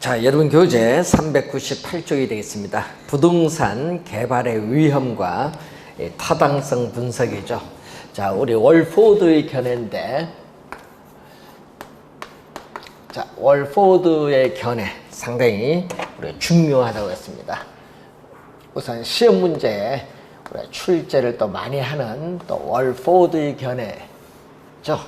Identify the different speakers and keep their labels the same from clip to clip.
Speaker 1: 자, 여러분 교재 398쪽이 되겠습니다. 부동산 개발의 위험과 타당성 분석이죠. 자, 우리 월포드의 견해인데, 자, 월포드의 견해 상당히 우리가 중요하다고 했습니다. 우선 시험 문제에 우리가 출제를 또 많이 하는 또 월포드의 견해죠.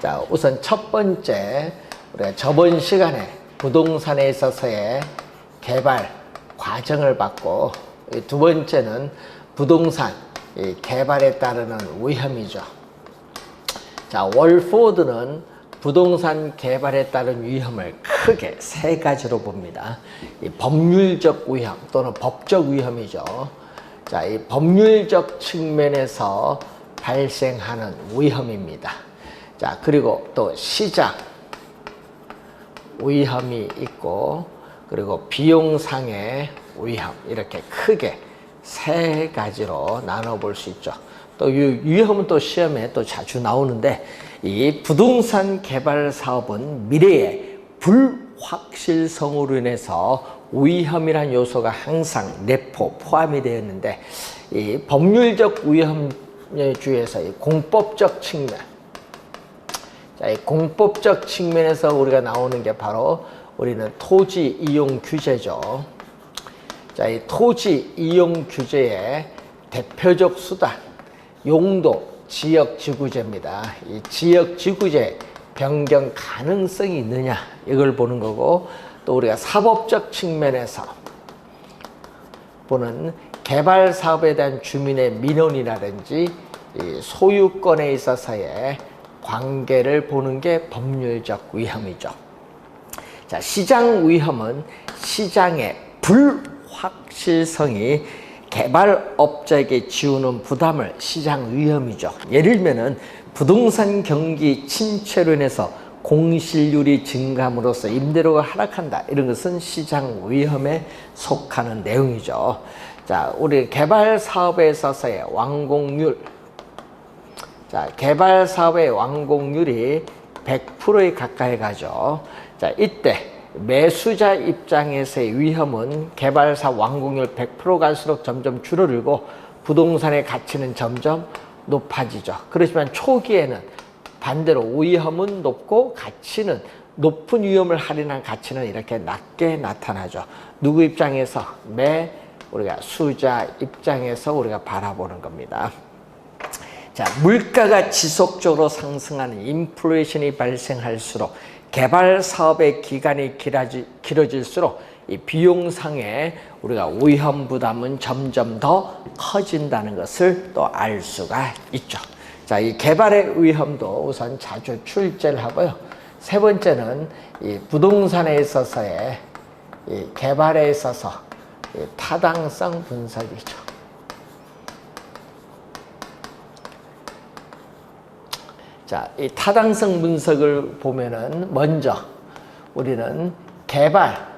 Speaker 1: 자, 우선 첫 번째, 우리가 저번 시간에 부동산에 있어서의 개발 과정을 봤고, 두 번째는 부동산 개발에 따르는 위험이죠. 자, 월포드는 부동산 개발에 따른 위험을 크게 세 가지로 봅니다. 이 법률적 위험 또는 법적 위험이죠. 자, 이 법률적 측면에서 발생하는 위험입니다. 자, 그리고 또 시장 위험이 있고, 그리고 비용상의 위험, 이렇게 크게 세 가지로 나눠볼 수 있죠. 또 이 위험은 또 시험에 또 자주 나오는데, 이 부동산 개발 사업은 미래의 불확실성으로 인해서 위험이란 요소가 항상 내포 포함이 되었는데, 이 법률적 위험에 주의해서 이 공법적 측면, 자, 이 공법적 측면에서 우리가 나오는 게 바로 우리는 토지 이용 규제죠. 자, 이 토지 이용 규제의 대표적 수단, 용도 지역지구제입니다. 이 지역지구제 변경 가능성이 있느냐, 이걸 보는 거고, 또 우리가 사법적 측면에서 보는 개발 사업에 대한 주민의 민원이라든지 이 소유권에 있어서의 관계를 보는 게 법률적 위험이죠. 자, 시장 위험은 시장의 불확실성이 개발업자에게 지우는 부담을 시장 위험이죠. 예를 들면은 부동산 경기 침체로 인해서 공실률이 증감으로써 임대료가 하락한다, 이런 것은 시장 위험에 속하는 내용이죠. 자, 우리 개발 사업에 있어서의 완공률, 자, 개발 사업의 완공률이 100%에 가까이 가죠. 자, 이때 매수자 입장에서의 위험은 개발 사업 완공률 100% 갈수록 점점 줄어들고 부동산의 가치는 점점 높아지죠. 그렇지만 초기에는 반대로 위험은 높고 가치는, 높은 위험을 할인한 가치는 이렇게 낮게 나타나죠. 누구 입장에서? 우리가 수자 입장에서 우리가 바라보는 겁니다. 자, 물가가 지속적으로 상승하는 인플레이션이 발생할수록 개발 사업의 기간이 길어질수록 이 비용상의 우리가 위험 부담은 점점 더 커진다는 것을 또 알 수가 있죠. 자, 이 개발의 위험도 우선 자주 출제를 하고요. 세 번째는 이 부동산에 있어서의 이 개발에 있어서 이 타당성 분석이죠. 자, 이 타당성 분석을 보면은 먼저 우리는 개발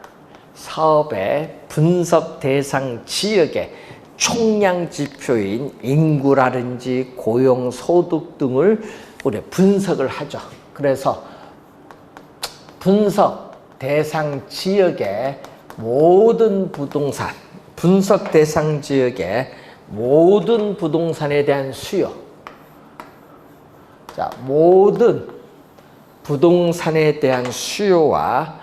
Speaker 1: 사업의 분석 대상 지역의 총량 지표인 인구라든지 고용, 소득 등을 우리 분석을 하죠. 그래서 분석 대상 지역의 모든 부동산, 분석 대상 지역의 모든 부동산에 대한 수요, 자, 모든 부동산에 대한 수요와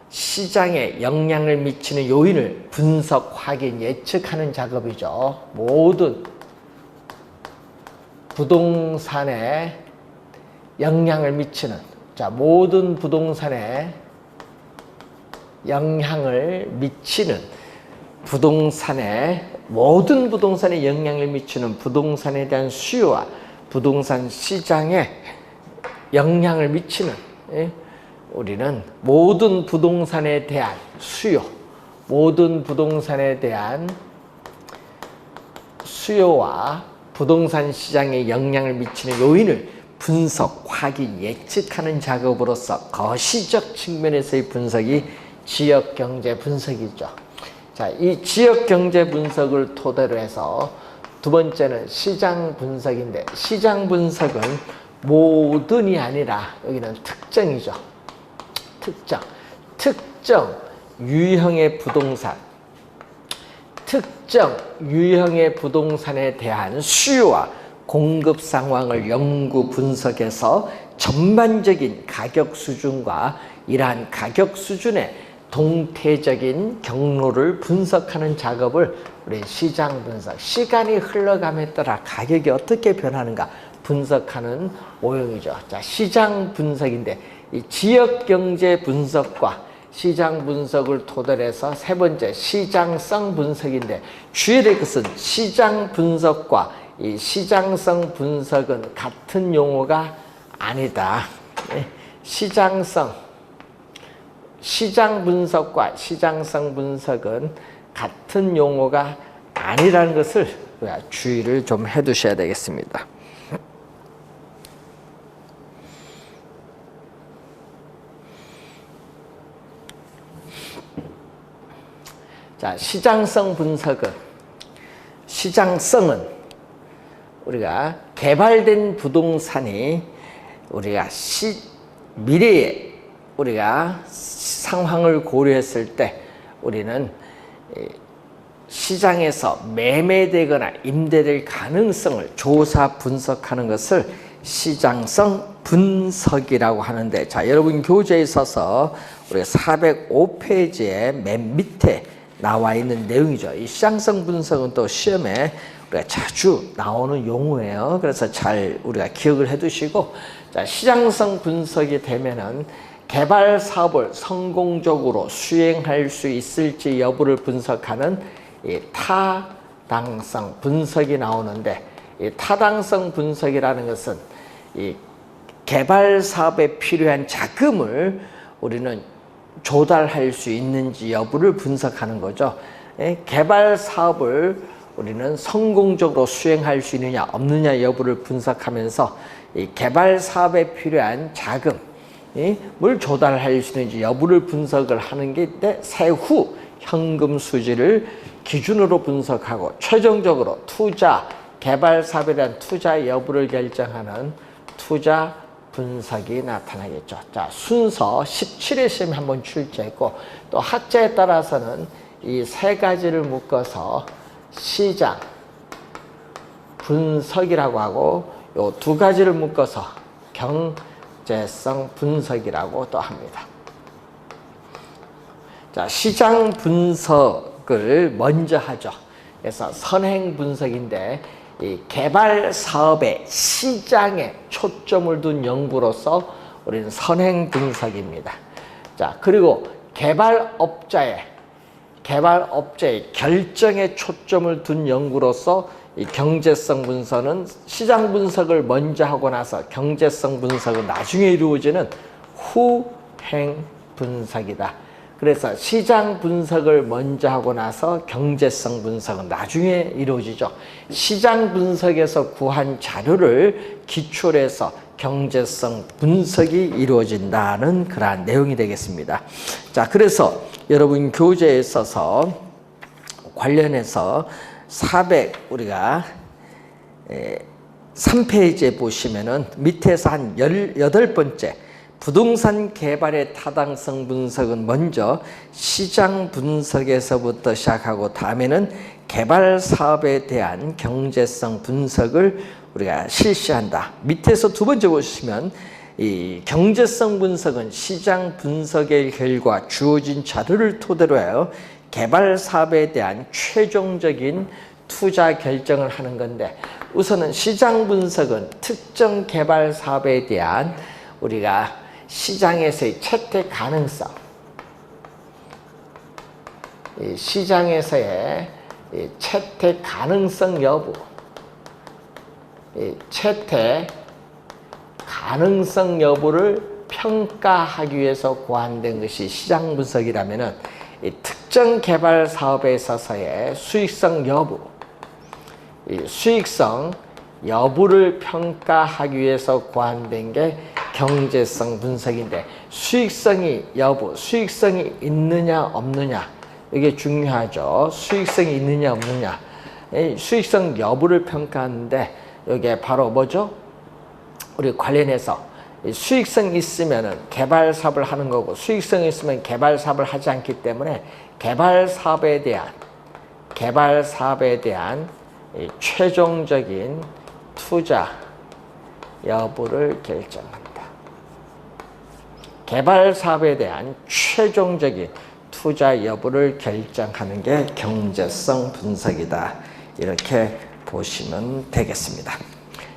Speaker 1: 시장에 영향을 미치는 요인을 분석, 확인, 예측하는 작업이죠. 모든 부동산에 영향을 미치는, 자, 모든 부동산에 영향을 미치는 모든 부동산에 영향을 미치는 부동산에 대한 수요와 부동산 시장에 영향을 미치는, 우리는 모든 부동산에 대한 수요, 모든 부동산에 대한 수요와 부동산 시장에 영향을 미치는 요인을 분석, 확인, 예측하는 작업으로서 거시적 측면에서의 분석이 지역경제 분석이죠. 자, 이 지역경제 분석을 토대로 해서 두 번째는 시장 분석인데, 시장 분석은 모든이 아니라 여기는 특정이죠. 특정 유형의 부동산, 특정 유형의 부동산에 대한 수요와 공급 상황을 연구 분석해서 전반적인 가격 수준과 이러한 가격 수준의 동태적인 경로를 분석하는 작업을 우리 시장 분석, 시간이 흘러감에 따라 가격이 어떻게 변하는가 분석하는 모형이죠. 자, 시장 분석인데 이 지역 경제 분석과 시장 분석을 토대로 해서 세 번째 시장성 분석인데 주의할 것은 시장 분석과 이 시장성 분석은 같은 용어가 아니다. 시장 분석과 시장성 분석은 같은 용어가 아니라는 것을 주의를 좀 해두셔야 되겠습니다. 자, 시장성은 우리가 개발된 부동산이 우리가 미래에 우리가 상황을 고려했을 때 우리는 시장에서 매매되거나 임대될 가능성을 조사 분석하는 것을 시장성 분석이라고 하는데, 자, 여러분 교재에 있어서 우리가 405페이지에 맨 밑에 나와 있는 내용이죠. 이 시장성 분석은 또 시험에 우리가 자주 나오는 용어예요. 그래서 잘 우리가 기억을 해두시고, 자, 시장성 분석이 되면은 개발 사업을 성공적으로 수행할 수 있을지 여부를 분석하는 이 타당성 분석이 나오는데, 이 타당성 분석이라는 것은 이 개발 사업에 필요한 자금을 우리는 조달할 수 있는지 여부를 분석하는 거죠. 개발 사업을 우리는 성공적으로 수행할 수 있느냐 없느냐 여부를 분석하면서 이 개발 사업에 필요한 자금을 조달할 수 있는지 여부를 분석을 하는 게 세후 현금 수지를 기준으로 분석하고 최종적으로 개발 사업에 대한 투자 여부를 결정하는 투자 분석이 나타나겠죠. 자, 순서 17회 시험에 한번 출제했고, 또 학자에 따라서는 이 세 가지를 묶어서 시장 분석이라고 하고, 요 두 가지를 묶어서 경제성 분석이라고 또 합니다. 자, 시장 분석을 먼저 하죠. 그래서 선행 분석인데, 이 개발 사업의 시장에 초점을 둔 연구로서 우리는 선행 분석입니다. 자, 그리고 개발업자의 결정에 초점을 둔 연구로서 이 경제성 분석은 시장 분석을 먼저 하고 나서 경제성 분석은 나중에 이루어지는 후행 분석이다. 그래서 시장 분석을 먼저 하고 나서 경제성 분석은 나중에 이루어지죠. 시장 분석에서 구한 자료를 기초로 해서 경제성 분석이 이루어진다는 그러한 내용이 되겠습니다. 자, 그래서 여러분 교재에 있어서 관련해서 우리가 3페이지에 보시면은 밑에서 한 18번째 부동산 개발의 타당성 분석은 먼저 시장 분석에서부터 시작하고, 다음에는 개발 사업에 대한 경제성 분석을 우리가 실시한다. 밑에서 두 번째 보시면 이 경제성 분석은 시장 분석의 결과 주어진 자료를 토대로 하여 개발 사업에 대한 최종적인 투자 결정을 하는 건데, 우선은 시장 분석은 특정 개발 사업에 대한 우리가 시장에서의 채택 가능성, 시장에서의 채택 가능성 여부, 채택 가능성 여부를 평가하기 위해서 고안된 것이 시장 분석이라면은 이 특정 개발 사업에 있어서의 수익성 여부, 수익성 여부를 평가하기 위해서 고안된 게 경제성 분석인데, 수익성이 있느냐 없느냐 이게 중요하죠. 수익성이 있느냐 없느냐, 수익성 여부를 평가하는데, 이게 바로 뭐죠? 우리 관련해서 이 수익성 있으면은 개발 사업을 하는 거고, 수익성 있으면 개발 사업을 하지 않기 때문에 개발 사업에 대한 이 최종적인 투자 여부를 결정합니다. 개발 사업에 대한 최종적인 투자 여부를 결정하는 게 경제성 분석이다. 이렇게 보시면 되겠습니다.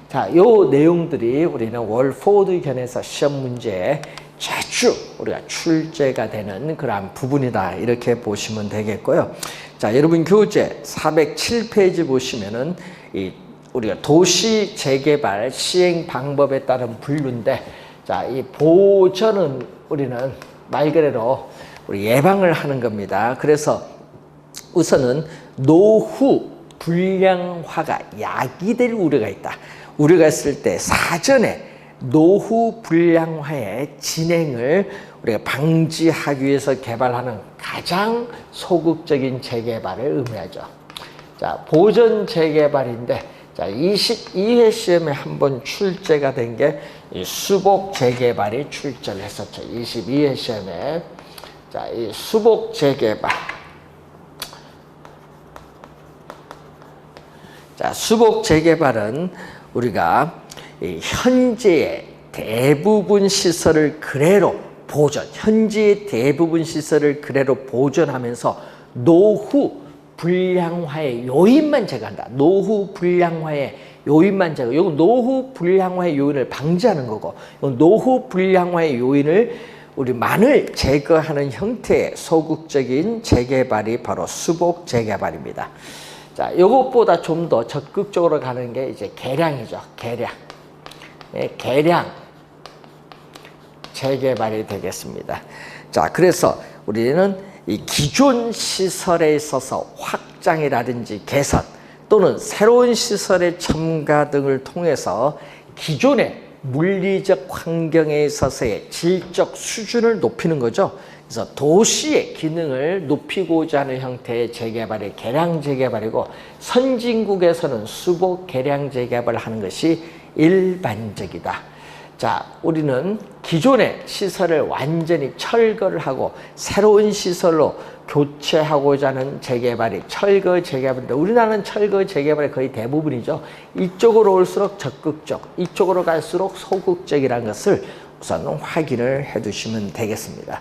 Speaker 1: 자, 요 내용들이 우리는 월포워드 견해에서 시험 문제에 자주 우리가 출제가 되는 그러한 부분이다. 이렇게 보시면 되겠고요. 자, 여러분 교재 407페이지 보시면은 우리가 도시 재개발 시행 방법에 따른 분류인데, 자, 이 보전은 우리는 말 그대로 우리 예방을 하는 겁니다. 그래서 우선은 노후 불량화가 야기될 우려가 있다. 우려가 있을 때 사전에 노후 불량화의 진행을 우리가 방지하기 위해서 개발하는 가장 소극적인 재개발을 의미하죠. 자, 보전 재개발인데, 자, 22회 시험에 한번 출제가 된 게 수복 재개발이 출제를 했었죠. 22회 시험에. 자, 이 수복 재개발. 자, 수복 재개발은 우리가 현재의 대부분 시설을 그대로 보존, 현재의 대부분 시설을 그대로 보존하면서 노후 불량화의 요인만 제거한다. 노후 불량화의 요인만 제거. 이건 노후 불량화의 요인을 방지하는 거고, 이건 노후 불량화의 요인을 우리만을 제거하는 형태의 소극적인 재개발이 바로 수복 재개발입니다. 자, 이것보다 좀 더 적극적으로 가는 게 이제 개량이죠. 개량. 네, 개량 재개발이 되겠습니다. 자, 그래서 우리는 이 기존 시설에 있어서 확장이라든지 개선 또는 새로운 시설의 첨가 등을 통해서 기존의 물리적 환경에 있어서의 질적 수준을 높이는 거죠. 그래서 도시의 기능을 높이고자 하는 형태의 재개발이 개량 재개발이고, 선진국에서는 수복 개량 재개발을 하는 것이 일반적이다. 자, 우리는 기존의 시설을 완전히 철거를 하고 새로운 시설로 교체하고자 하는 재개발이 철거 재개발인데, 우리나라는 철거 재개발이 거의 대부분이죠. 이쪽으로 올수록 적극적, 이쪽으로 갈수록 소극적이라는 것을 우선 확인을 해 두시면 되겠습니다.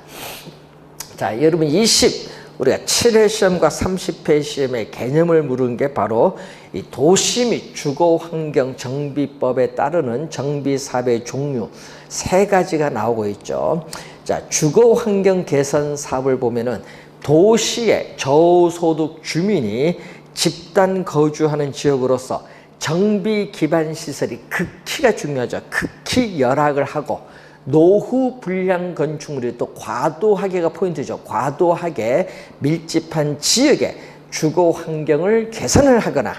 Speaker 1: 자, 여러분 우리가 7회 시험과 30회 시험의 개념을 물은 게 바로 이 도시 및 주거환경 정비법에 따르는 정비사업의 종류 3가지가 나오고 있죠. 자, 주거환경 개선 사업을 보면은 도시의 저소득 주민이 집단 거주하는 지역으로서 정비 기반 시설이 극히가 중요하죠. 극히 열악을 하고, 노후 불량 건축물이 또 과도하게가 포인트죠. 과도하게 밀집한 지역의 주거 환경을 개선을 하거나,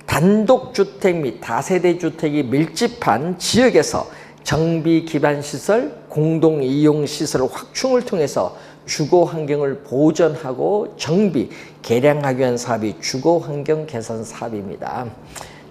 Speaker 1: 단독주택 및 다세대 주택이 밀집한 지역에서 정비 기반 시설, 공동 이용 시설 확충을 통해서 주거 환경을 보전하고 정비, 개량하기 위한 사업이 주거 환경 개선 사업입니다.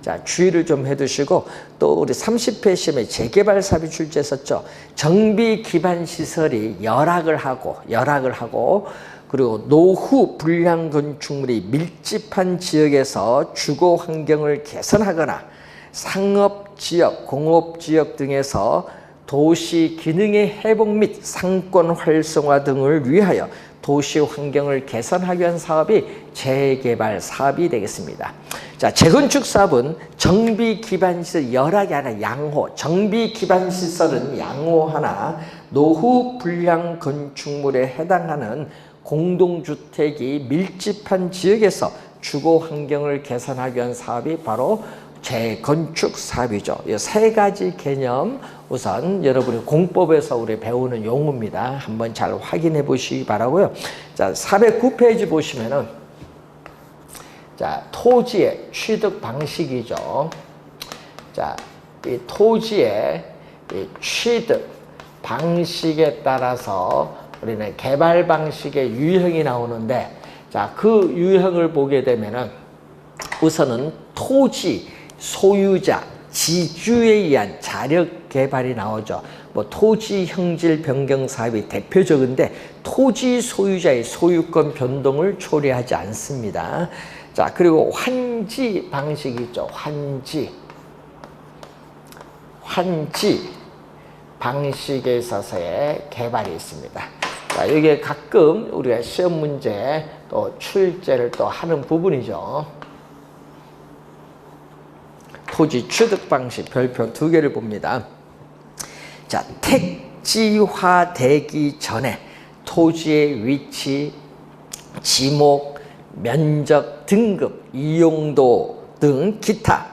Speaker 1: 자, 주의를 좀 해두시고, 또 우리 30회 시험에 재개발 사업이 출제했었죠. 정비 기반 시설이 열악을 하고, 그리고 노후 불량 건축물이 밀집한 지역에서 주거 환경을 개선하거나, 상업지역, 공업지역 등에서 도시 기능의 회복 및 상권 활성화 등을 위하여 도시 환경을 개선하기 위한 사업이 재개발 사업이 되겠습니다. 자, 재건축 사업은 정비 기반 시설 열악이 아니라 양호, 정비 기반 시설은 양호하나 노후 불량 건축물에 해당하는 공동주택이 밀집한 지역에서 주거 환경을 개선하기 위한 사업이 바로 재건축 사업이죠. 이 3가지 개념 우선 여러분이 공법에서 우리 배우는 용어입니다. 한번 잘 확인해 보시기 바라고요. 자, 409페이지 보시면은, 자, 토지의 취득 방식이죠. 자, 이 토지의 이 취득 방식에 따라서 우리는 개발 방식의 유형이 나오는데, 자, 그 유형을 보게 되면은 우선은 토지 소유자, 지주에 의한 자력 개발이 나오죠. 뭐 토지 형질 변경 사업이 대표적인데 토지 소유자의 소유권 변동을 초래하지 않습니다. 자, 그리고 환지 방식이 있죠. 환지 방식에 있어서의 개발이 있습니다. 자, 이게 가끔 우리가 시험 문제 또 출제를 또 하는 부분이죠. 토지 취득 방식 별표 2개를 봅니다. 자, 택지화되기 전에 토지의 위치, 지목, 면적, 등급, 이용도 등 기타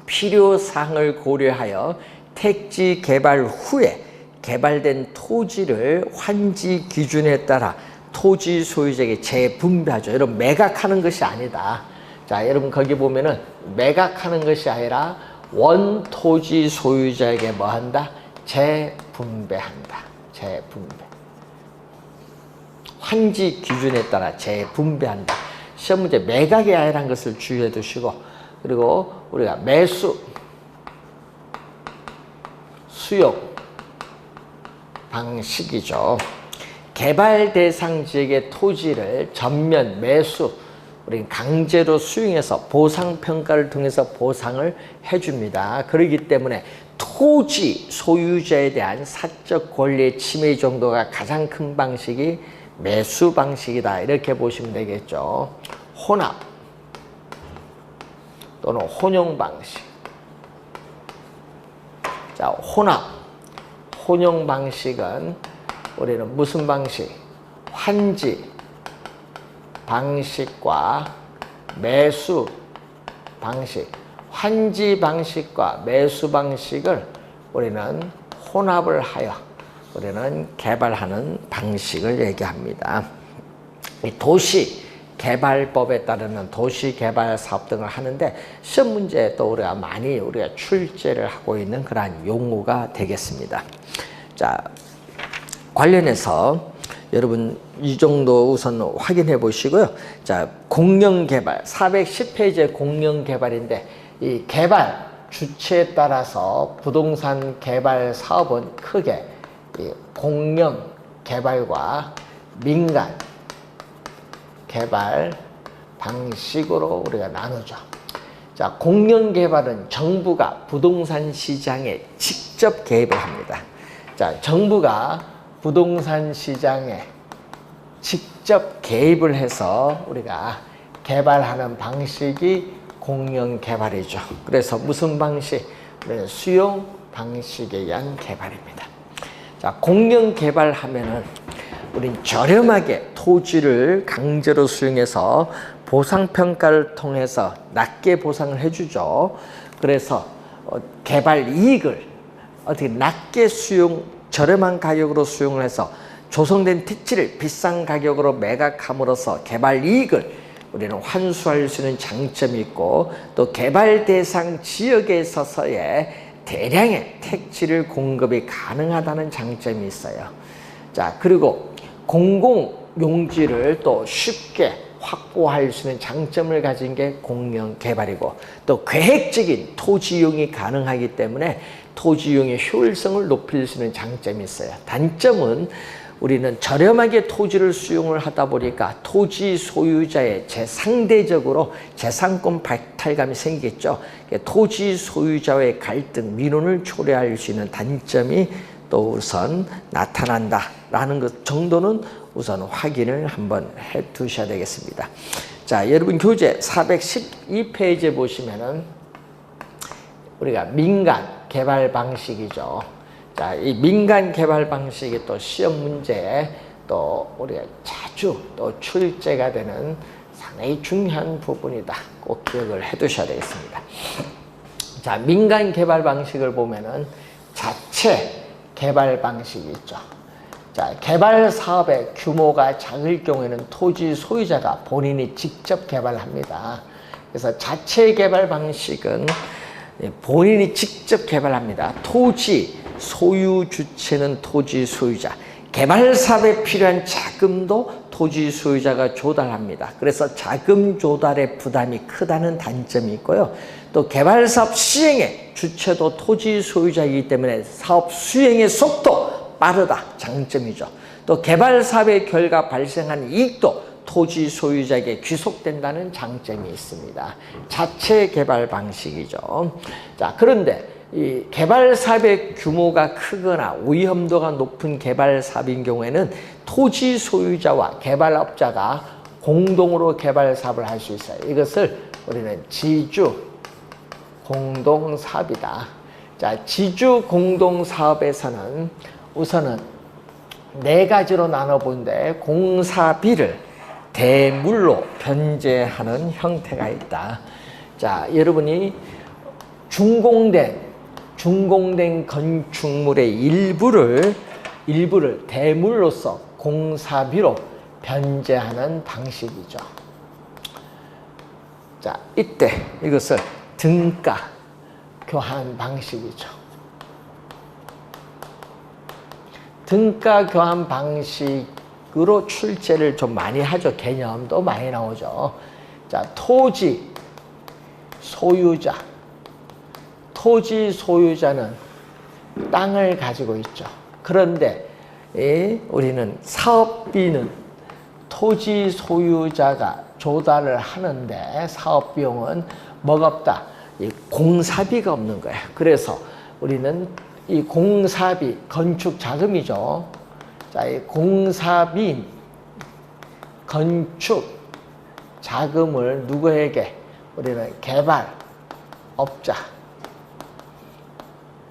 Speaker 1: 필요사항을 고려하여 택지 개발 후에 개발된 토지를 환지 기준에 따라 토지 소유자에게 재분배하죠. 여러분, 매각하는 것이 아니다. 자, 여러분 거기 보면은 매각하는 것이 아니라 원토지 소유자에게 뭐 한다? 재분배한다. 재분배. 환지 기준에 따라 재분배한다. 시험 문제 매각이 아니라는 것을 주의해 두시고, 그리고 우리가 매수, 수용 방식이죠. 개발 대상 지역의 토지를 전면 매수, 우리는 강제로 수용해서 보상평가를 통해서 보상을 해줍니다. 그렇기 때문에 토지 소유자에 대한 사적 권리의 침해 정도가 가장 큰 방식이 매수 방식이다. 이렇게 보시면 되겠죠. 혼합 또는 혼용 방식. 자, 혼용 방식은 우리는 무슨 방식? 환지 방식과 매수 방식, 환지 방식과 매수 방식을 우리는 혼합을 하여 우리는 개발하는 방식을 얘기합니다. 이 도시개발법에 따르는 도시개발 사업 등을 하는데 시험 문제에 또 우리가 출제를 하고 있는 그러한 용어가 되겠습니다. 자, 관련해서 여러분 이 정도 우선 확인해 보시고요. 자, 공영개발 410페이지의 공영개발인데 이 개발 주체에 따라서 부동산 개발 사업은 크게 이 공영개발과 민간 개발 방식으로 우리가 나누죠. 자, 공영개발은 정부가 부동산 시장에 직접 개입을 합니다. 자, 정부가 부동산 시장에 직접 개입을 해서 우리가 개발하는 방식이 공영개발이죠. 그래서 무슨 방식? 수용 방식에 의한 개발입니다. 자, 공영개발 하면은 우린 저렴하게 토지를 강제로 수용해서 보상평가를 통해서 낮게 보상을 해주죠. 그래서 개발 이익을 어떻게 낮게 저렴한 가격으로 수용을 해서 조성된 택지를 비싼 가격으로 매각함으로써 개발 이익을 우리는 환수할 수 있는 장점이 있고, 또 개발 대상 지역에 있어서의 대량의 택지를 공급이 가능하다는 장점이 있어요. 자, 그리고 공공용지를 또 쉽게 확보할 수 있는 장점을 가진 게 공영개발이고, 또 계획적인 토지 이용이 가능하기 때문에 토지 이용의 효율성을 높일 수 있는 장점이 있어요. 단점은 우리는 저렴하게 토지를 수용을 하다 보니까 토지 소유자의 상대적으로 재산권 박탈감이 생기겠죠. 토지 소유자와의 갈등, 민원을 초래할 수 있는 단점이 또 우선 나타난다라는 것 정도는 우선 확인을 한번 해 두셔야 되겠습니다. 자, 여러분 교재 412페이지에 보시면은 우리가 민간 개발 방식이죠. 자, 이 민간 개발 방식이 또 시험 문제에 또 우리가 자주 또 출제가 되는 상당히 중요한 부분이다. 꼭 기억을 해 두셔야 되겠습니다. 자, 민간 개발 방식을 보면은 자체 개발 방식이 있죠. 자, 개발 사업의 규모가 작을 경우에는 토지 소유자가 본인이 직접 개발합니다. 그래서 자체 개발 방식은 본인이 직접 개발합니다. 토지 소유 주체는 토지 소유자. 개발 사업에 필요한 자금도 토지 소유자가 조달합니다. 그래서 자금 조달의 부담이 크다는 단점이 있고요. 또 개발사업 시행의 주체도 토지 소유자이기 때문에 사업 수행의 속도 빠르다 장점이죠. 또 개발 사업의 결과 발생한 이익도 토지 소유자에게 귀속된다는 장점이 있습니다. 자체 개발 방식이죠. 자, 그런데 이 개발 사업의 규모가 크거나 위험도가 높은 개발 사업인 경우에는 토지 소유자와 개발업자가 공동으로 개발 사업을 할 수 있어요. 이것을 우리는 지주 공동 사업이다. 자, 지주 공동 사업에서는 우선은 네 가지로 나눠보는데 공사비를 대물로 변제하는 형태가 있다. 자, 여러분이 준공된 건축물의 일부를 대물로서 공사비로 변제하는 방식이죠. 자, 이때 이것을 등가 교환 방식이죠. 등가 교환 방식으로 출제를 좀 많이 하죠. 개념도 많이 나오죠. 자, 토지 소유자는 땅을 가지고 있죠. 그런데 우리는 사업비는 토지 소유자가 조달을 하는데 사업비용은 뭐가 없다? 이 공사비가 없는 거예요. 그래서 우리는 이 공사비, 건축 자금이죠. 자, 이 공사비, 건축 자금을 누구에게? 우리는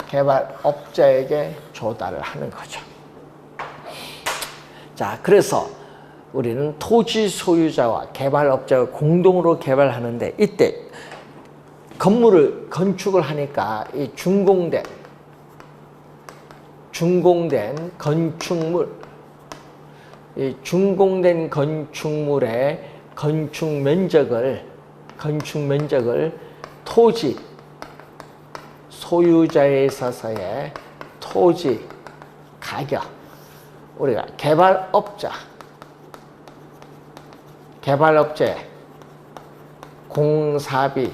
Speaker 1: 개발업자에게 조달을 하는 거죠. 자, 그래서 우리는 토지 소유자와 개발업자가 공동으로 개발하는데 이때 건물을 건축을 하니까 이 준공된 건축물, 이 준공된 건축물의 건축 면적을 토지 소유자에 있어서의 토지 가격, 우리가 개발업자의 공사비,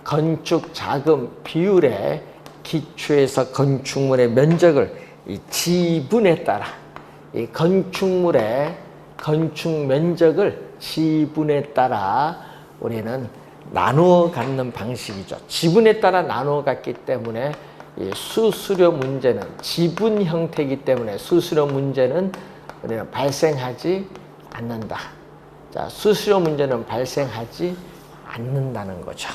Speaker 1: 건축 자금 비율에 기초해서 건축물의 면적을 이 지분에 따라 이 건축물의 건축 면적을 지분에 따라 우리는 나누어 갖는 방식이죠. 지분에 따라 나누어 갖기 때문에 이 수수료 문제는 지분 형태이기 때문에 수수료 문제는 우리는 발생하지 않는다. 자, 수수료 문제는 발생하지 않는다는 거죠.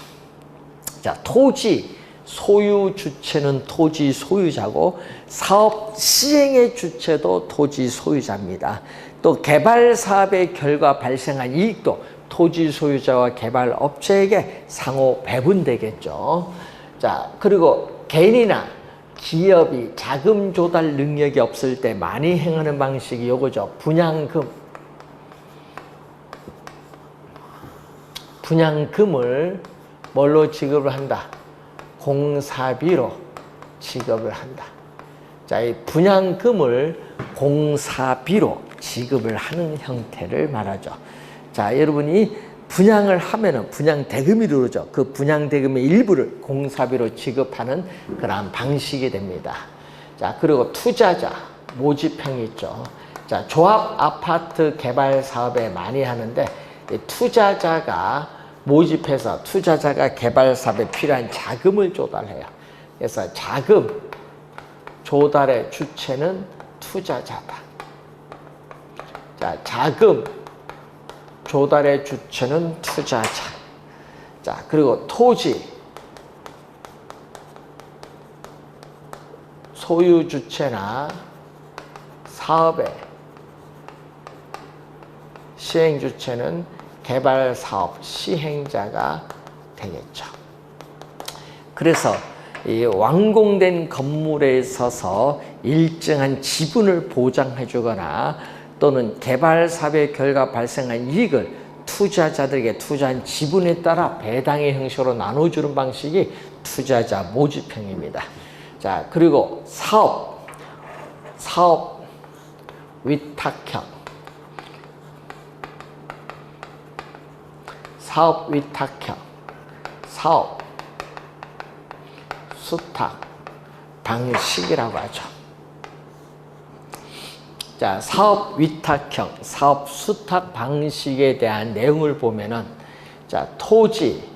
Speaker 1: 자, 토지 소유 주체는 토지 소유자고 사업 시행의 주체도 토지 소유자입니다. 또 개발 사업의 결과 발생한 이익도 토지 소유자와 개발업체에게 상호 배분되겠죠. 자, 그리고 개인이나 기업이 자금 조달 능력이 없을 때 많이 행하는 방식이 이거죠. 분양금을 뭘로 지급을 한다? 공사비로 지급을 한다. 자, 이 분양금을 공사비로 지급을 하는 형태를 말하죠. 자, 여러분이 분양을 하면은 분양대금이 들어오죠. 그 분양대금의 일부를 공사비로 지급하는 그러한 방식이 됩니다. 자, 그리고 투자자 모집형이 있죠. 자, 조합 아파트 개발 사업에 많이 하는데 이 투자자가 모집해서 투자자가 개발 사업에 필요한 자금을 조달해요. 그래서 자금 조달의 주체는 투자자다. 자, 자금 조달의 주체는 투자자. 자, 그리고 토지 소유 주체나 사업의 시행 주체는 개발 사업 시행자가 되겠죠. 그래서 이 완공된 건물에 있어서 일정한 지분을 보장해 주거나 또는 개발 사업의 결과 발생한 이익을 투자자들에게 투자한 지분에 따라 배당의 형식으로 나눠주는 방식이 투자자 모집형입니다. 자, 그리고 사업 위탁형. 사업 위탁형, 사업 수탁 방식이라고 하죠. 자, 사업 위탁형, 사업 수탁 방식에 대한 내용을 보면은, 자, 토지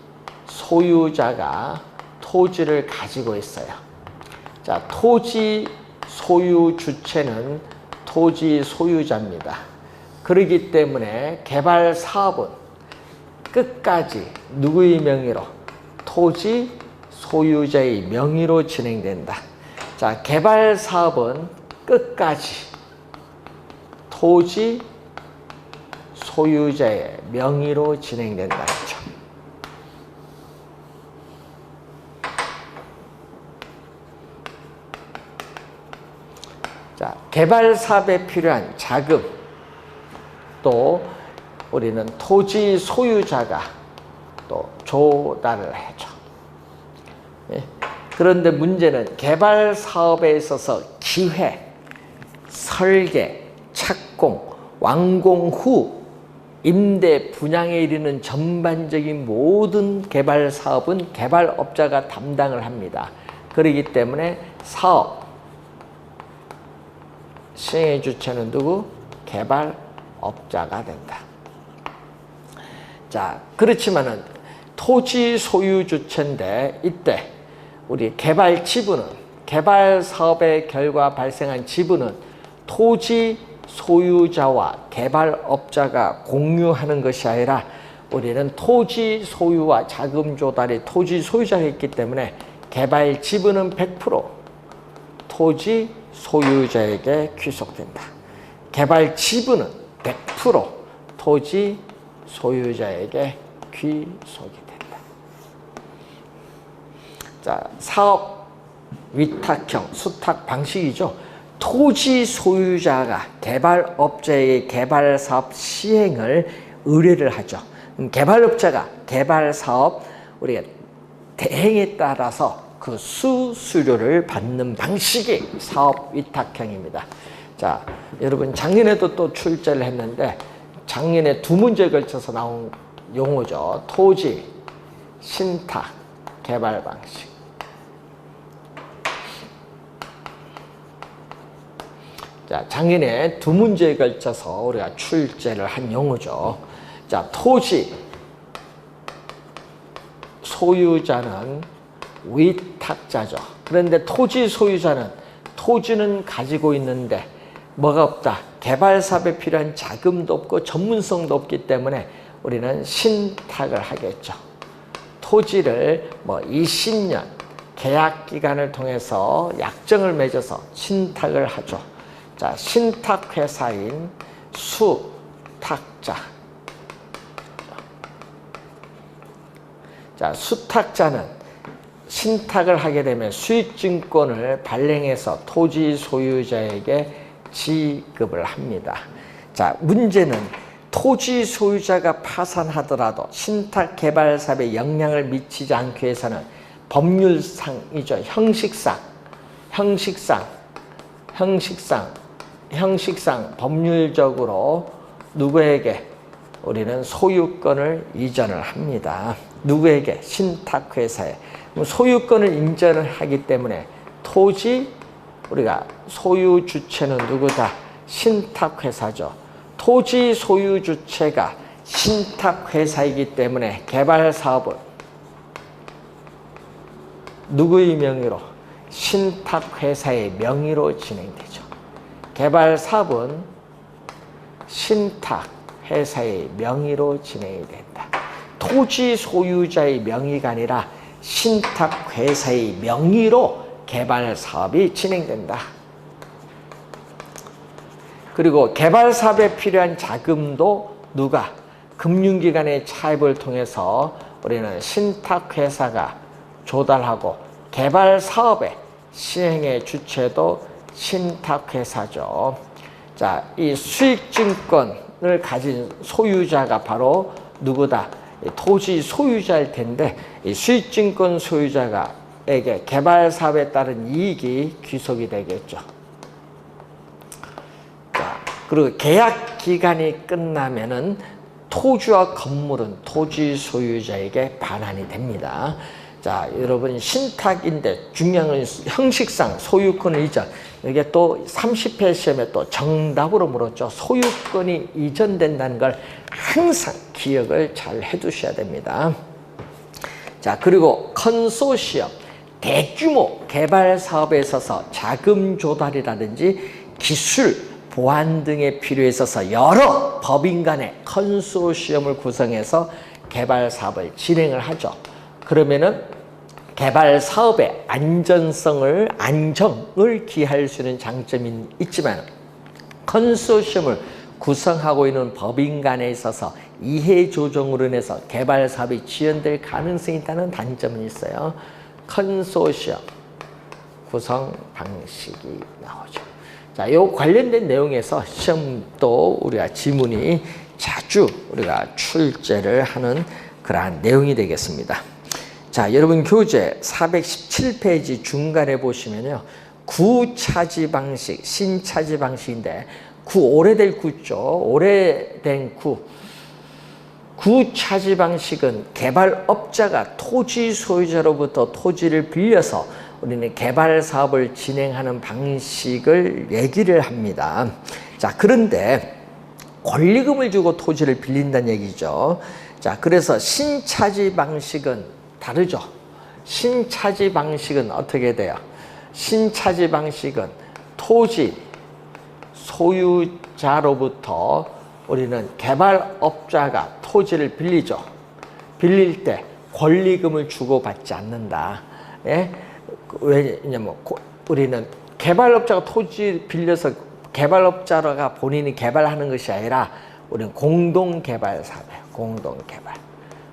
Speaker 1: 소유자가 토지를 가지고 있어요. 자, 토지 소유 주체는 토지 소유자입니다. 그렇기 때문에 개발 사업은 끝까지 누구의 명의로? 토지 소유자의 명의로 진행된다. 자, 개발 사업은 끝까지 토지 소유자의 명의로 진행된다. 그렇죠? 자, 개발 사업에 필요한 자금, 또 우리는 토지 소유자가 또 조달을 해줘. 예? 그런데 문제는 개발 사업에 있어서 기획, 설계, 착공, 완공 후 임대, 분양에 이르는 전반적인 모든 개발 사업은 개발업자가 담당을 합니다. 그렇기 때문에 사업 시행의 주체는 누구? 개발업자가 된다. 자, 그렇지만은 토지 소유 주체인데, 이때 우리 개발 지분은, 개발 사업의 결과 발생한 지분은 토지 소유자와 개발업자가 공유하는 것이 아니라, 우리는 토지 소유와 자금 조달이 토지 소유자가 있기 때문에 개발 지분은 100% 토지 소유자에게 귀속된다. 개발 지분은 100% 토지 소유자에게 귀속이 된다. 자, 사업 위탁형 수탁 방식이죠. 토지 소유자가 개발업자에게 개발 사업 시행을 의뢰를 하죠. 개발업자가 개발 사업 우리가 대행에 따라서 그 수수료를 받는 방식이 사업 위탁형입니다. 자, 여러분 작년에도 또 출제를 했는데, 작년에 두 문제에 걸쳐서 나온 용어죠. 토지 신탁 개발 방식. 자, 작년에 두 문제에 걸쳐서 우리가 출제를 한 용어죠. 자, 토지 소유자는 위탁자죠. 그런데 토지 소유자는 토지는 가지고 있는데 뭐가 없다? 개발 사업에 필요한 자금도 없고 전문성도 없기 때문에 우리는 신탁을 하겠죠. 토지를 뭐 20년 계약 기간을 통해서 약정을 맺어서 신탁을 하죠. 자, 신탁 회사인 수탁자. 자, 수탁자는 신탁을 하게 되면 수익증권을 발행해서 토지 소유자에게 지급을 합니다. 자, 문제는 토지 소유자가 파산하더라도 신탁 개발 사업에 영향을 미치지 않기 위해서는 법률상이죠. 형식상 법률적으로 누구에게 우리는 소유권을 이전을 합니다. 누구에게? 신탁회사에. 소유권을 인정을 하기 때문에 토지 우리가 소유 주체는 누구다? 신탁회사죠. 토지 소유 주체가 신탁회사이기 때문에 개발 사업은 누구의 명의로? 신탁회사의 명의로 진행되죠. 개발 사업은 신탁회사의 명의로 진행이 된다. 토지 소유자의 명의가 아니라 신탁회사의 명의로 개발 사업이 진행된다. 그리고 개발 사업에 필요한 자금도 누가? 금융기관의 차입을 통해서 우리는 신탁회사가 조달하고 개발 사업의 시행의 주체도 신탁회사죠. 자, 이 수익증권을 가진 소유자가 바로 누구다? 토지 소유자일 텐데, 이 수익증권 소유자에게 개발 사업에 따른 이익이 귀속이 되겠죠. 자, 그리고 계약 기간이 끝나면은 토지와 건물은 토지 소유자에게 반환이 됩니다. 자, 여러분 신탁인데 중요한 건 형식상 소유권 이전. 이게 또 30회 시험에 또 정답으로 물었죠. 소유권이 이전된다는 걸 항상 기억을 잘 해두셔야 됩니다. 자, 그리고 컨소시엄, 대규모 개발 사업에 있어서 자금 조달이라든지 기술 보완 등에 필요에 있어서 여러 법인 간의 컨소시엄을 구성해서 개발 사업을 진행을 하죠. 그러면은 개발 사업의 안정을 기할 수 있는 장점이 있지만 컨소시엄을 구성하고 있는 법인 간에 있어서 이해 조정으로 인해서 개발 사업이 지연될 가능성이 있다는 단점은 있어요. 컨소시엄 구성 방식이 나오죠. 자, 이 관련된 내용에서 시험도 우리가 지문이 자주 우리가 출제를 하는 그러한 내용이 되겠습니다. 자, 여러분 교재 417페이지 중간에 보시면요. 구차지 방식, 신차지 방식인데 오래된 구죠. 오래된 구차지 방식은 개발업자가 토지 소유자로부터 토지를 빌려서 우리는 개발 사업을 진행하는 방식을 얘기를 합니다. 자, 그런데 권리금을 주고 토지를 빌린다는 얘기죠. 자, 그래서 신차지 방식은 다르죠. 신차지 방식은 어떻게 돼요? 신차지 방식은 토지 소유자로부터 우리는 개발업자가 토지를 빌리죠. 빌릴 때 권리금을 주고받지 않는다. 예? 왜냐면 우리는 개발업자가 토지 빌려서 개발업자가 본인이 개발하는 것이 아니라 우리는 공동개발 사업이에요.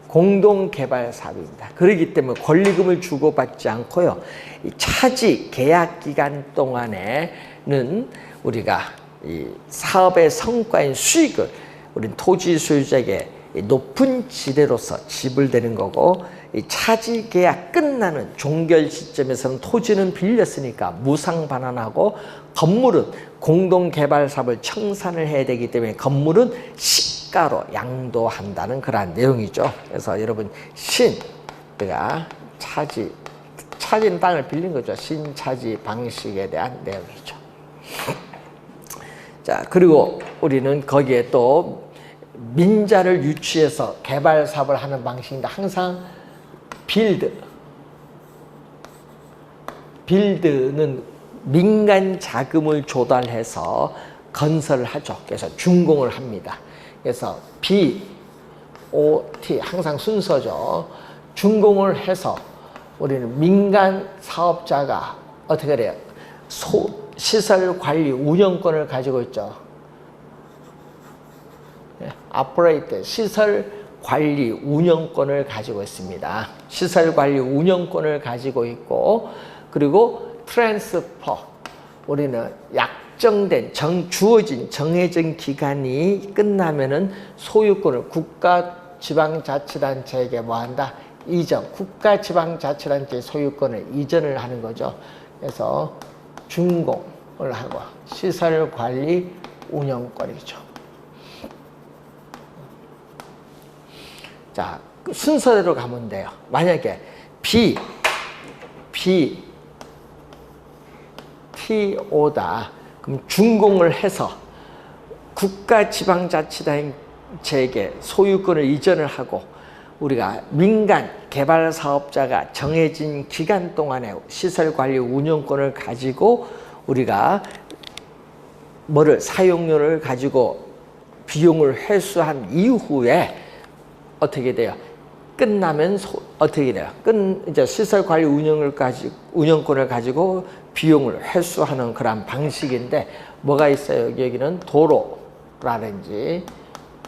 Speaker 1: 공동개발 사업입니다. 그렇기 때문에 권리금을 주고받지 않고요. 이 차지 계약 기간 동안에는 우리가 이 사업의 성과인 수익을 우린 토지 소유자에게 높은 지대로서 지불되는 거고, 이 차지 계약 끝나는 종결 시점에서는 토지는 빌렸으니까 무상 반환하고, 건물은 공동개발 사업을 청산을 해야 되기 때문에 건물은 시가로 양도한다는 그러한 내용이죠. 그래서 여러분 우리가 차지는 땅을 빌린 거죠. 신차지 방식에 대한 내용이죠. 자, 그리고 우리는 거기에 또 민자를 유치해서 개발 사업을 하는 방식인데, 항상 빌드는 민간 자금을 조달해서 건설을 하죠. 그래서 준공을 합니다. 그래서 BOT 항상 순서죠. 준공을 해서 우리는 민간 사업자가 어떻게 돼요? 시설 관리 운영권을 가지고 있죠. 오퍼레이터 시설 관리 운영권을 가지고 있습니다. 시설 관리 운영권을 가지고 있고, 그리고 트랜스퍼, 우리는 약정된 주어진 정해진 기간이 끝나면은 소유권을 국가지방자치단체에게 뭐한다? 이전. 국가지방자치단체 소유권을 이전을 하는 거죠. 그래서 준공을 하고 시설 관리 운영권이죠. 자, 순서대로 가면 돼요. 만약에 BTO다. 그럼 준공을 해서 국가지방자치단체에게 소유권을 이전을 하고, 우리가 민간 개발 사업자가 정해진 기간 동안에 시설 관리 운영권을 가지고 우리가 사용료를 가지고 비용을 회수한 이후에 어떻게 돼요? 끝나면 어떻게 돼요? 이제 시설 관리 운영권을 가지고 비용을 회수하는 그런 방식인데, 뭐가 있어요? 여기는 도로라든지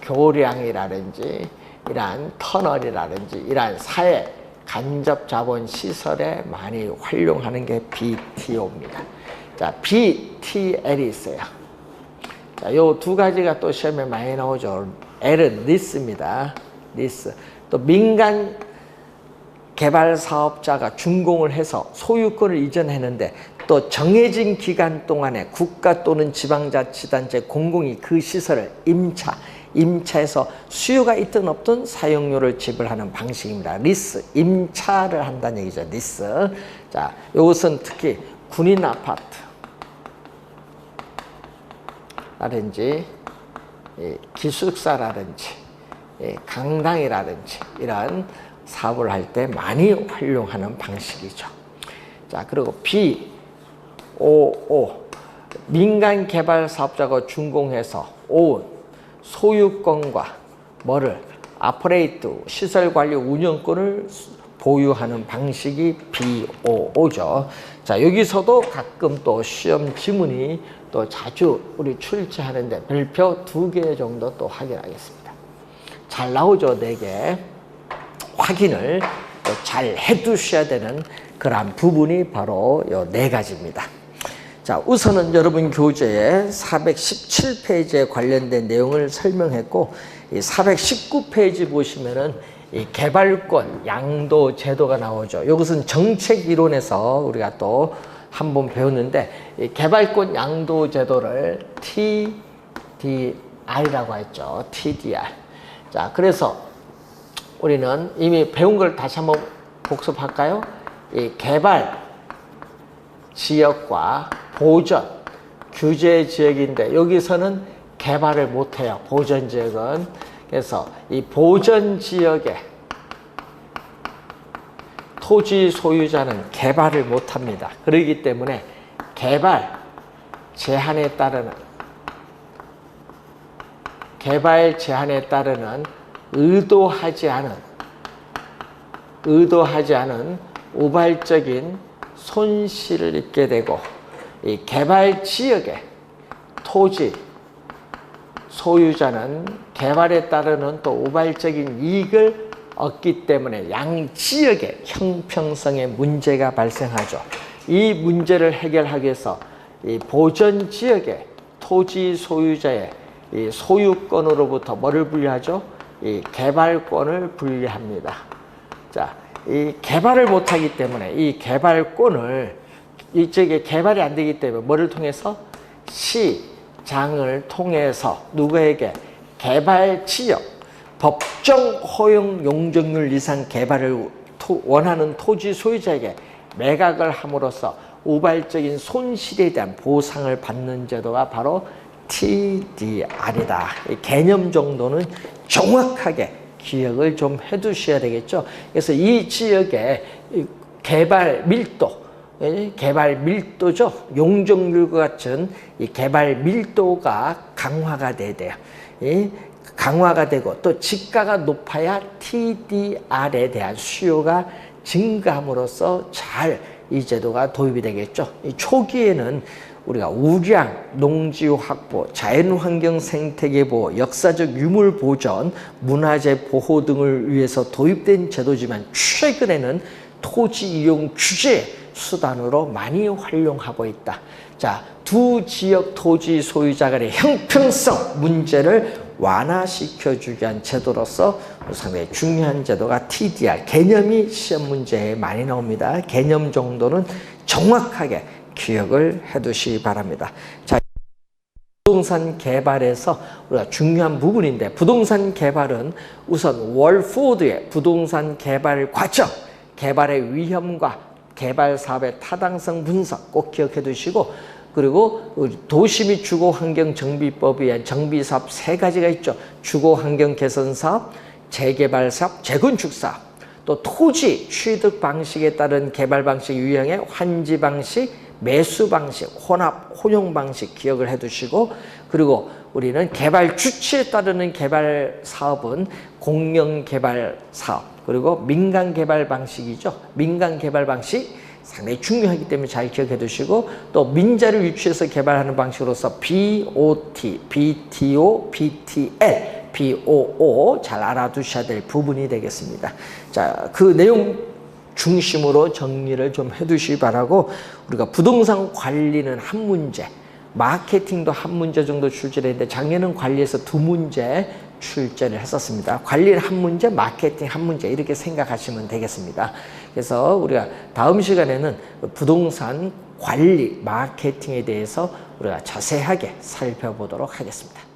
Speaker 1: 교량이라든지 이러한 터널이라든지 이러한 사회 간접 자본 시설에 많이 활용하는 게 BTO입니다. 자, BTL이 있어요. 자, 요 두 가지가 또 시험에 많이 나오죠. L은 리스입니다. 리스. 또 민간 개발 사업자가 준공을 해서 소유권을 이전했는데, 또 정해진 기간 동안에 국가 또는 지방자치단체 공공이 그 시설을 임차 임차해서 수요가 있든 없든 사용료를 지불하는 방식입니다. 리스, 임차를 한다는 얘기죠. 리스. 자, 이것은 특히 군인 아파트 라든지 기숙사라든지 강당이라든지 이런 사업을 할 때 많이 활용하는 방식이죠. 자, 그리고 BOO 민간 개발 사업자가 준공해서 OON 소유권과 뭐를 아퍼레이트 시설 관리 운영권을 보유하는 방식이 BOO죠. 자, 여기서도 가끔 또 시험 지문이 또 자주 우리 출제하는데 별표 2개 정도 또 확인하겠습니다. 잘 나오죠, 4개. 확인을 또 잘 해두셔야 되는 그러한 부분이 바로 요 4가지입니다. 자, 우선은 여러분 교재에 417페이지에 관련된 내용을 설명했고, 이 419페이지 보시면은 이 개발권 양도 제도가 나오죠. 이것은 정책 이론에서 우리가 또 한번 배웠는데, 이 개발권 양도 제도를 TDR이라고 했죠. TDR. 자, 그래서 우리는 이미 배운 걸 다시 한번 복습할까요? 이 개발 지역과 보전 규제 지역인데 여기서는 개발을 못해요. 보전 지역은. 그래서 이 보전 지역에 토지 소유자는 개발을 못합니다. 그렇기 때문에 개발 제한에 따르는 의도하지 않은 우발적인 손실을 입게 되고, 이 개발 지역의 토지 소유자는 개발에 따르는 또 우발적인 이익을 얻기 때문에 양 지역의 형평성에 문제가 발생하죠. 이 문제를 해결하기 위해서 이 보전 지역의 토지 소유자의 이 소유권으로부터 뭐를 분리하죠? 이 개발권을 분리합니다. 자, 이 개발을 못하기 때문에 이 개발권을 이쪽에 개발이 안 되기 때문에 뭐를 통해서? 시장을 통해서 누구에게? 개발지역 법정 허용 용적률 이상 개발을 원하는 토지 소유자에게 매각을 함으로써 우발적인 손실에 대한 보상을 받는 제도가 바로 TDR이다. 이 개념 정도는 정확하게 기억을 좀 해두셔야 되겠죠. 그래서 이 지역의 개발 밀도죠. 용적률과 같은 이 개발 밀도가 강화가 돼야 돼요. 강화가 되고 또 지가가 높아야 TDR에 대한 수요가 증가함으로써 잘 이 제도가 도입이 되겠죠. 이 초기에는 우리가 우량, 농지유 확보, 자연환경 생태계 보호, 역사적 유물 보전, 문화재 보호 등을 위해서 도입된 제도지만 최근에는 토지 이용 규제 수단으로 많이 활용하고 있다. 자, 두 지역 토지 소유자 간의 형평성 문제를 완화시켜주기 위한 제도로서 상당히 중요한 제도가 TDR. 개념이 시험 문제에 많이 나옵니다. 개념 정도는 정확하게 기억을 해두시기 바랍니다. 자, 부동산 개발에서 우리가 중요한 부분인데, 부동산 개발은 우선 월포드의 부동산 개발 과정, 개발의 위험과 개발 사업의 타당성 분석 꼭 기억해 두시고, 그리고 도시 및 주거환경정비법에 의한 정비사업 3가지가 있죠. 주거환경 개선사업, 재개발사업, 재건축사업, 또 토지 취득 방식에 따른 개발 방식 유형의 환지 방식, 매수 방식, 혼용 방식 기억을 해 두시고, 그리고 우리는 개발 주체에 따르는 개발 사업은 공영 개발 사업, 그리고 민간 개발 방식이죠. 민간 개발 방식 상당히 중요하기 때문에 잘 기억해 두시고, 또 민자를 유치해서 개발하는 방식으로서 BOT, BTO, BTL, BOO 잘 알아두셔야 될 부분이 되겠습니다. 자, 그 내용 중심으로 정리를 좀 해두시기 바라고, 우리가 부동산 관리는 한 문제, 마케팅도 한 문제 정도 출제를 했는데 작년은 관리에서 2문제 출제를 했었습니다. 관리는 한 문제, 마케팅 한 문제 이렇게 생각하시면 되겠습니다. 그래서 우리가 다음 시간에는 부동산 관리, 마케팅에 대해서 우리가 자세하게 살펴보도록 하겠습니다.